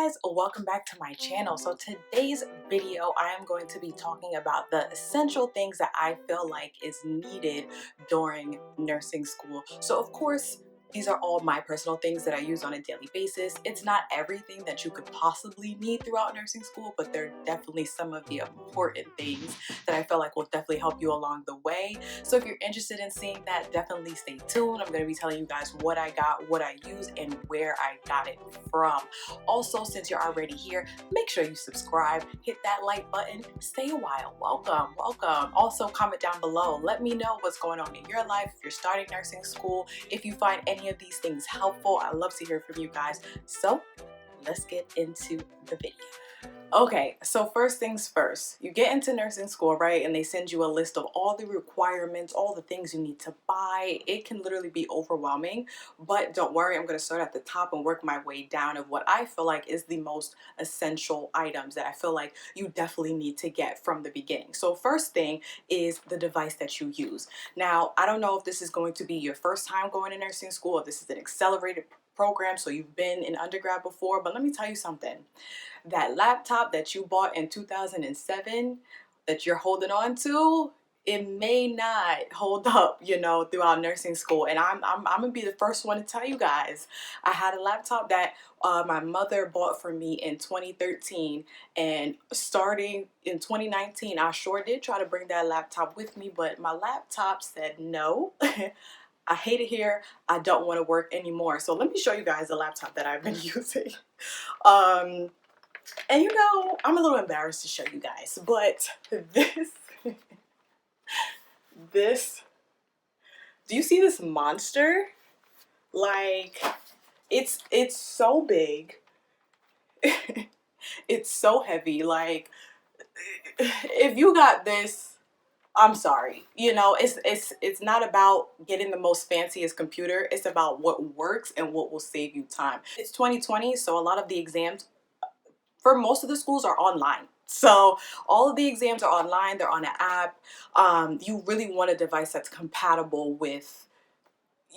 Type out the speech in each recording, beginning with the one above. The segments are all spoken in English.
guys, welcome back to my channel. So today's video I am going to be talking about the essential things that I feel like is needed during nursing school. So of course these are all my personal things that I use on a daily basis. It's not everything that you could possibly need throughout nursing school, but they're definitely some of the important things that I feel like will definitely help you along the way. So if you're interested in seeing that, definitely stay tuned. I'm going to be telling you guys what I got, what I use, and where I got it from. Also, since you're already here, make sure you subscribe, hit that like button, stay a while. Welcome, welcome. Also, comment down below. Let me know what's going on in your life, if you're starting nursing school, if you find any of these things helpful. I love to hear from you guys. So let's get into the video. Okay, so first things first, you get into nursing school, right? And they send you a list of all the requirements, all the things you need to buy. It can literally be overwhelming, but don't worry, I'm going to start at the top and work my way down of what I feel like is the most essential items that I feel like you definitely need to get from the beginning. So first thing is the device that you use. Now, I don't know if this is going to be your first time going to nursing school, if this is an accelerated program, so you've been in undergrad before, but let me tell you something. That laptop that you bought in 2007 that you're holding on to, it may not hold up, you know, throughout nursing school. And I'm gonna be the first one to tell you guys, I had a laptop that my mother bought for me in 2013, and starting in 2019 I sure did try to bring that laptop with me, but my laptop said no. I hate it here, I don't want to work anymore. So let me show you guys the laptop that I've been using. And you know, I'm a little embarrassed to show you guys, but this, do you see this monster? Like, it's so big. It's so heavy. Like, if you got this, I'm sorry. You know, it's not about getting the most fanciest computer. It's about what works and what will save you time. It's 2020, so a lot of the exams for most of the schools are online. So all of the exams are online, they're on an app. You really want a device that's compatible with,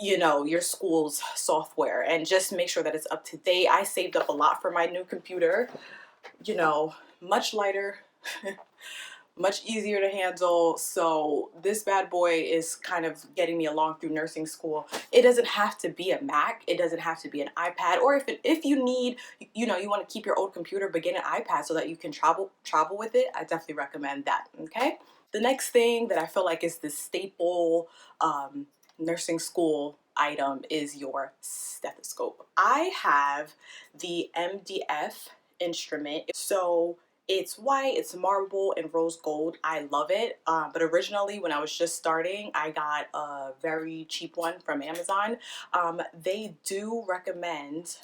you know, your school's software, and just make sure that it's up to date. I saved up a lot for my new computer, you know, much lighter, much easier to handle. So this bad boy is kind of getting me along through nursing school. It doesn't have to be a Mac, it doesn't have to be an iPad, or if you need, you know, you want to keep your old computer but get an iPad so that you can travel with it, I definitely recommend that. Okay, the next thing that I feel like is the staple nursing school item is your stethoscope. I have the MDF instrument. So it's white, it's marble and rose gold. I love it. But originally when I was just starting, I got a very cheap one from Amazon. They do recommend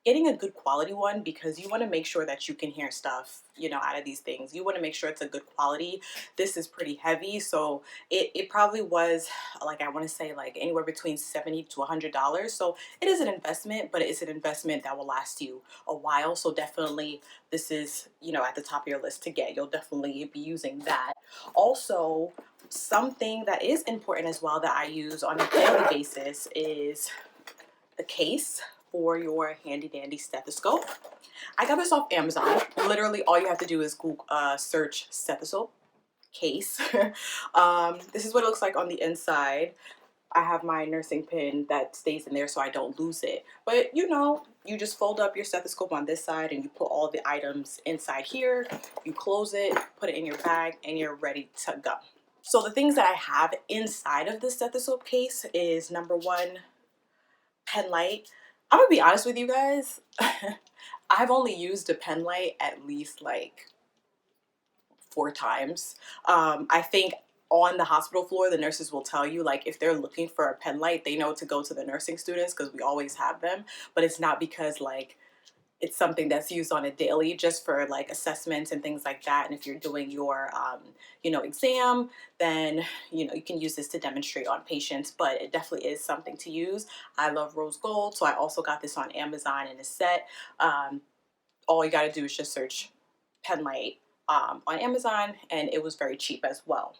getting a good quality one, because you want to make sure that you can hear stuff, you know, out of these things. You want to make sure it's a good quality. This is pretty heavy, so it probably was, like, I want to say like anywhere between $70 to $100. So it is an investment, but it's an investment that will last you a while. So definitely this is, you know, at the top of your list to get. You'll definitely be using that. Also, something that is important as well that I use on a daily basis is the case for your handy dandy stethoscope. I got this off Amazon. Literally all you have to do is Google, search Stethoscope Case. This is what it looks like on the inside. I have my nursing pin that stays in there so I don't lose it. But you know, you just fold up your stethoscope on this side and you put all the items inside here. You close it, put it in your bag, and you're ready to go. So the things that I have inside of the stethoscope case is, number one, pen light. I'm gonna be honest with you guys. I've only used a pen light at least like 4 times. I think on the hospital floor, the nurses will tell you, like, if they're looking for a pen light, they know to go to the nursing students because we always have them. But it's not because like it's something that's used on a daily, just for like assessments and things like that. And if you're doing your you know, exam, then you know you can use this to demonstrate on patients, but it definitely is something to use. I love rose gold, so I also got this on Amazon in a set. All you got to do is just search pen light on Amazon, and it was very cheap as well.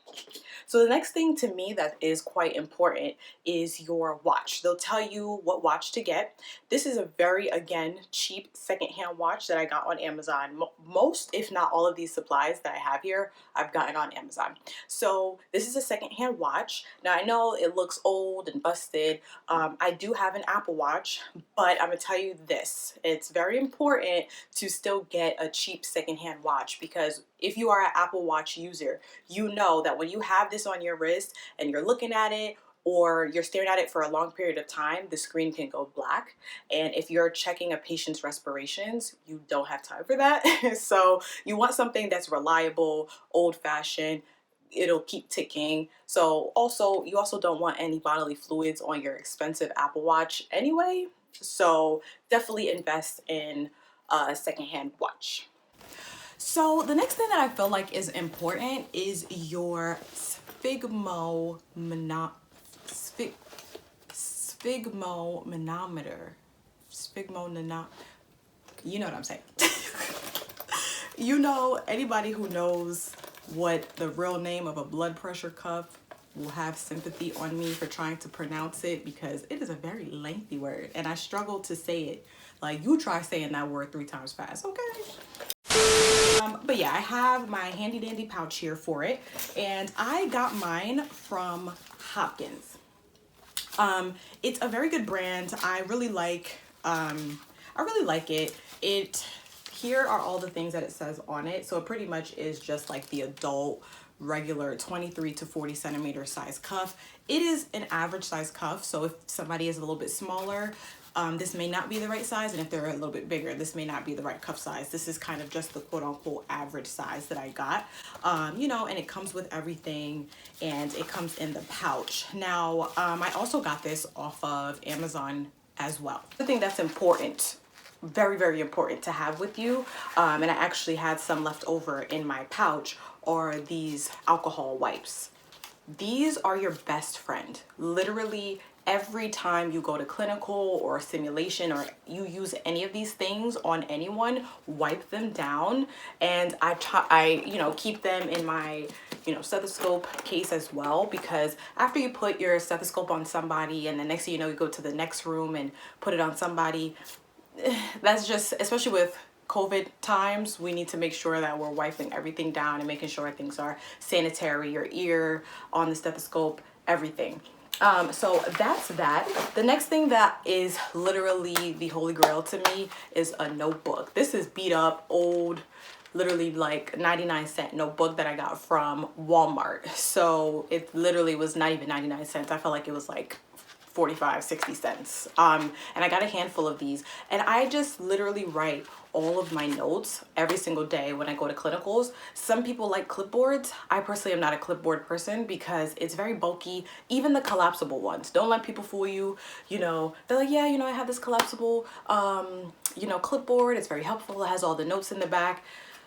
So the next thing to me that is quite important is your watch. They'll tell you what watch to get. This is a very, again, cheap secondhand watch that I got on Amazon. Most, if not all of these supplies that I have here, I've gotten on Amazon. So this is a secondhand watch. Now I know it looks old and busted. I do have an Apple Watch, but I'm gonna tell you this. It's very important to still get a cheap secondhand watch, because if you are an Apple Watch user, you know that when you have this on your wrist and you're looking at it or you're staring at it for a long period of time, the screen can go black. And if you're checking a patient's respirations, you don't have time for that. So you want something that's reliable, old-fashioned. It'll keep ticking. So also, you also don't want any bodily fluids on your expensive Apple Watch anyway. So definitely invest in a secondhand watch. So the next thing that I feel like is important is your Sphygmomanometer. You know what I'm saying. You know, anybody who knows what the real name of a blood pressure cuff will have sympathy on me for trying to pronounce it, because it is a very lengthy word and I struggle to say it. Like, you try saying that word 3 times fast, okay? But yeah, I have my handy dandy pouch here for it, and I got mine from Hopkins. It's a very good brand. I really like it. Here are all the things that it says on it. So it pretty much is just like the adult regular 23 to 40 centimeter size cuff. It is an average size cuff, so if somebody is a little bit smaller, this may not be the right size, and if they're a little bit bigger, this may not be the right cuff size. This is kind of just the quote-unquote average size that I got, you know, and it comes with everything, and it comes in the pouch. Now, I also got this off of Amazon as well. The thing that's important, very, very important to have with you, and I actually had some left over in my pouch, are these alcohol wipes. These are your best friend. Literally, every time you go to clinical or simulation or you use any of these things on anyone, wipe them down. And I you know, keep them in my, you know, stethoscope case as well, because after you put your stethoscope on somebody and the next thing you know, you go to the next room and put it on somebody, that's just, especially with COVID times, we need to make sure that we're wiping everything down and making sure things are sanitary, your ear on the stethoscope, everything. So that's that. The next thing that is literally the holy grail to me is a notebook. This is beat up, old, literally like 99-cent notebook that I got from Walmart. So it literally was not even 99 cents. I felt like it was like 45-60 cents. And I got a handful of these, and I just literally write all of my notes every single day when I go to clinicals. Some people like clipboards. I personally am not a clipboard person because it's very bulky. Even the collapsible ones, don't let people fool you. You know, they're like, yeah, you know, I have this collapsible you know, clipboard. It's very helpful. It has all the notes in the back.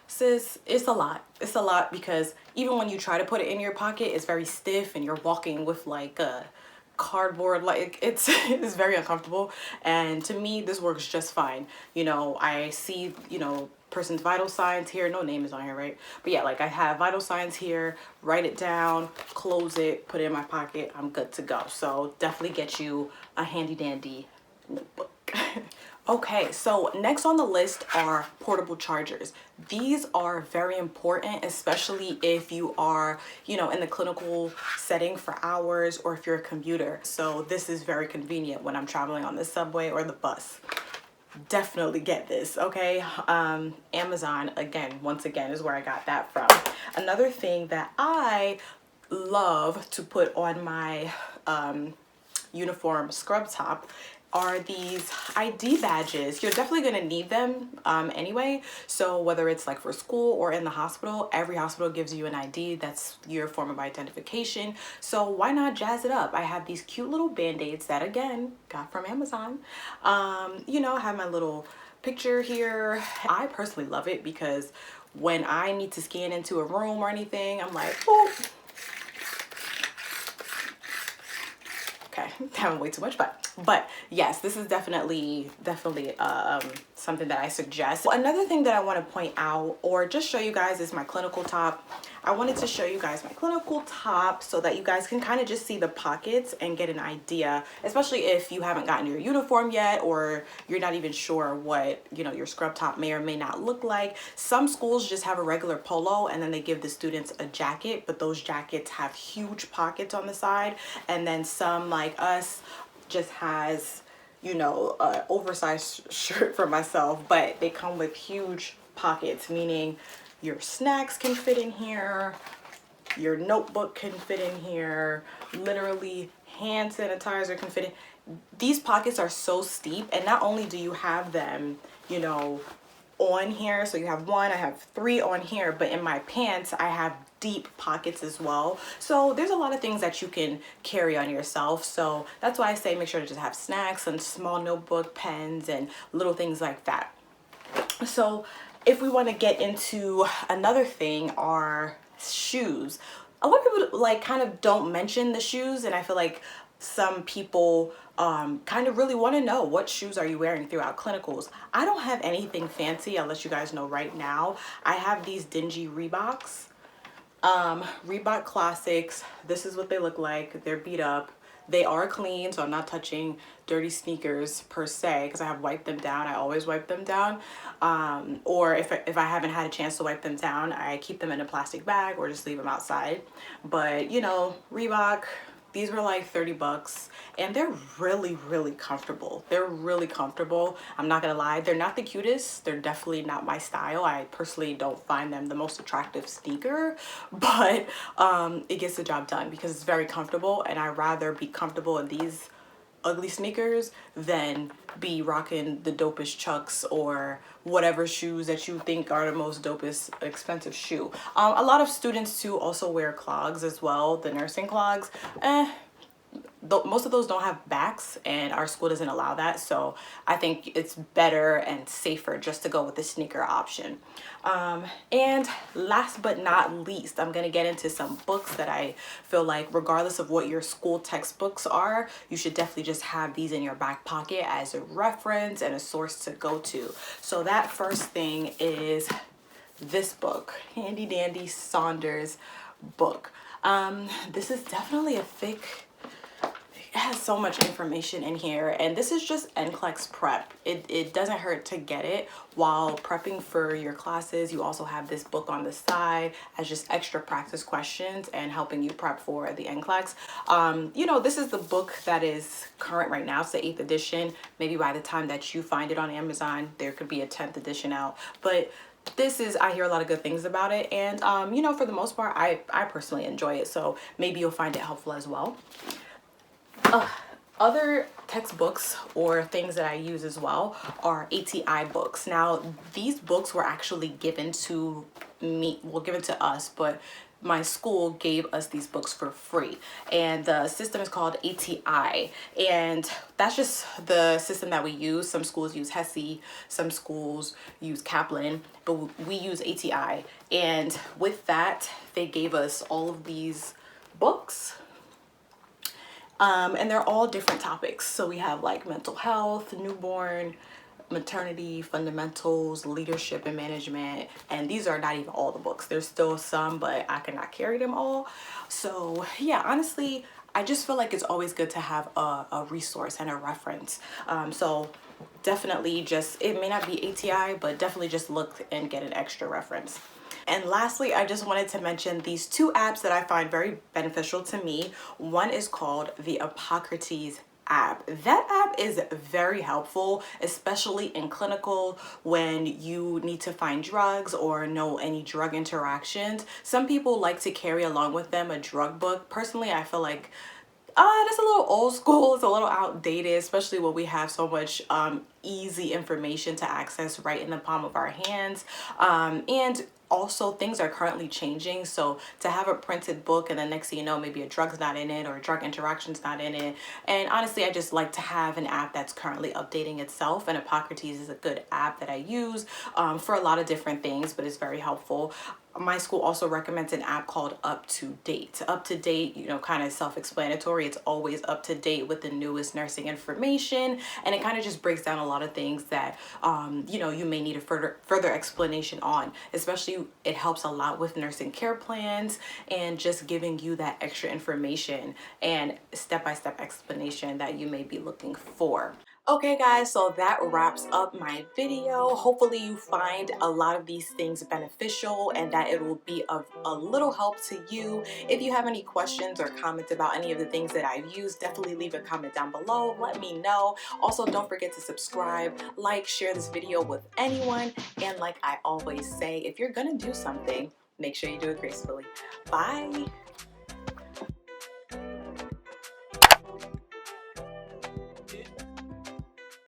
Sis, it's a lot. It's a lot, because even when you try to put it in your pocket, it's very stiff and you're walking with like a cardboard, like it's very uncomfortable. And to me, this works just fine. You know, I see, you know, person's vital signs here. No name is on here, right? But yeah, like I have vital signs here, write it down, close it, put it in my pocket, I'm good to go. So definitely get you a handy dandy notebook. Okay, so next on the list are portable chargers. These are very important, especially if you are, you know, in the clinical setting for hours, or if you're a commuter. So this is very convenient when I'm traveling on the subway or the bus. Definitely get this, okay? Amazon, again, once again, is where I got that from. Another thing that I love to put on my uniform scrub top are these ID badges. You're definitely gonna need them anyway. So whether it's like for school or in the hospital, every hospital gives you an ID. That's your form of identification. So why not jazz it up? I have these cute little Band-Aids that, again, got from Amazon. You know, I have my little picture here. I personally love it because when I need to scan into a room or anything, I'm like, oh. Okay, having way too much, but yes, this is definitely something that I suggest. Another thing that I want to point out or just show you guys is my clinical top. I wanted to show you guys my clinical top so that you guys can kind of just see the pockets and get an idea, especially if you haven't gotten your uniform yet or you're not even sure what, you know, your scrub top may or may not look like. Some schools just have a regular polo and then they give the students a jacket, but those jackets have huge pockets on the side. And then some like us just has, you know, an oversized shirt for myself, but they come with huge pockets, meaning your snacks can fit in here, your notebook can fit in here, literally hand sanitizer can fit in. These pockets are so steep, and not only do you have them, you know, on here, so you have one, I have three on here, but in my pants I have deep pockets as well. So there's a lot of things that you can carry on yourself. So that's why I say make sure to just have snacks and small notebook, pens, and little things like that. So if we want to get into another thing, are shoes. A lot of people like kind of don't mention the shoes, and I feel like some people kind of really want to know, what shoes are you wearing throughout clinicals? I don't have anything fancy. I'll let you guys know right now. I have these dingy Reeboks, Reebok Classics. This is what they look like. They're beat up. They are clean, so I'm not touching dirty sneakers per se because I have wiped them down. I always wipe them down. Or if I haven't had a chance to wipe them down, I keep them in a plastic bag or just leave them outside. But, you know, Reebok, these were like 30 bucks and they're really, really comfortable. They're really comfortable. I'm not gonna lie, they're not the cutest. They're definitely not my style. I personally don't find them the most attractive sneaker, but it gets the job done because it's very comfortable, and I'd rather be comfortable in these ugly sneakers than be rocking the dopest Chucks or whatever shoes that you think are the most dopest expensive shoe. A lot of students too also wear clogs as well, the nursing clogs. Most of those don't have backs, and our school doesn't allow that, so I think it's better and safer just to go with the sneaker option. And last but not least, I'm gonna get into some books that I feel like, regardless of what your school textbooks are, you should definitely just have these in your back pocket as a reference and a source to go to. So that first thing is this book, handy dandy Saunder's book. This is definitely a thick, it has so much information in here, and this is just NCLEX prep. It doesn't hurt to get it while prepping for your classes. You also have this book on the side as just extra practice questions and helping you prep for the NCLEX. You know, this is the book that is current right now. It's the 8th edition. Maybe by the time that you find it on Amazon, there could be a 10th edition out, but this is, I hear a lot of good things about it, and you know, for the most part, I personally enjoy it, so maybe you'll find it helpful as well. Other textbooks or things that I use as well are ATI books. Now, these books were actually given to me, well, given to us, but my school gave us these books for free, and the system is called ATI, and that's just the system that we use. Some schools use HESI, some schools use Kaplan, but we use ATI, and with that they gave us all of these books. And they're all different topics. So we have like mental health, newborn, maternity, fundamentals, leadership and management, and these are not even all the books. There's still some, but I cannot carry them all. So yeah, honestly, I just feel like it's always good to have a resource and a reference. So definitely just, it may not be ATI, but definitely just look and get an extra reference. And lastly, I just wanted to mention these two apps that I find very beneficial to me. One is called the Hippocrates app. That app is very helpful, especially in clinical when you need to find drugs or know any drug interactions. Some people like to carry along with them a drug book. Personally, I feel like that's a little old school. It's a little outdated, especially when we have so much easy information to access right in the palm of our hands. And also things are currently changing, so to have a printed book and then next thing you know, maybe a drug's not in it or a drug interaction's not in it. And honestly, I just like to have an app that's currently updating itself, and Hippocrates is a good app that I use for a lot of different things, but it's very helpful. my school also recommends an app called Up to Date. Up to Date, you know, kind of self-explanatory. It's always up to date with the newest nursing information, and it kind of just breaks down a lot of things that you know, you may need a further explanation on. Especially, it helps a lot with nursing care plans and just giving you that extra information and step-by-step explanation that you may be looking for. Okay guys, so that wraps up my video. Hopefully you find a lot of these things beneficial and that it will be of a little help to you. If you have any questions or comments about any of the things that I've used, definitely leave a comment down below. Let me know. Also, don't forget to subscribe, like, share this video with anyone. And like I always say, if you're gonna do something, make sure you do it gracefully. Bye.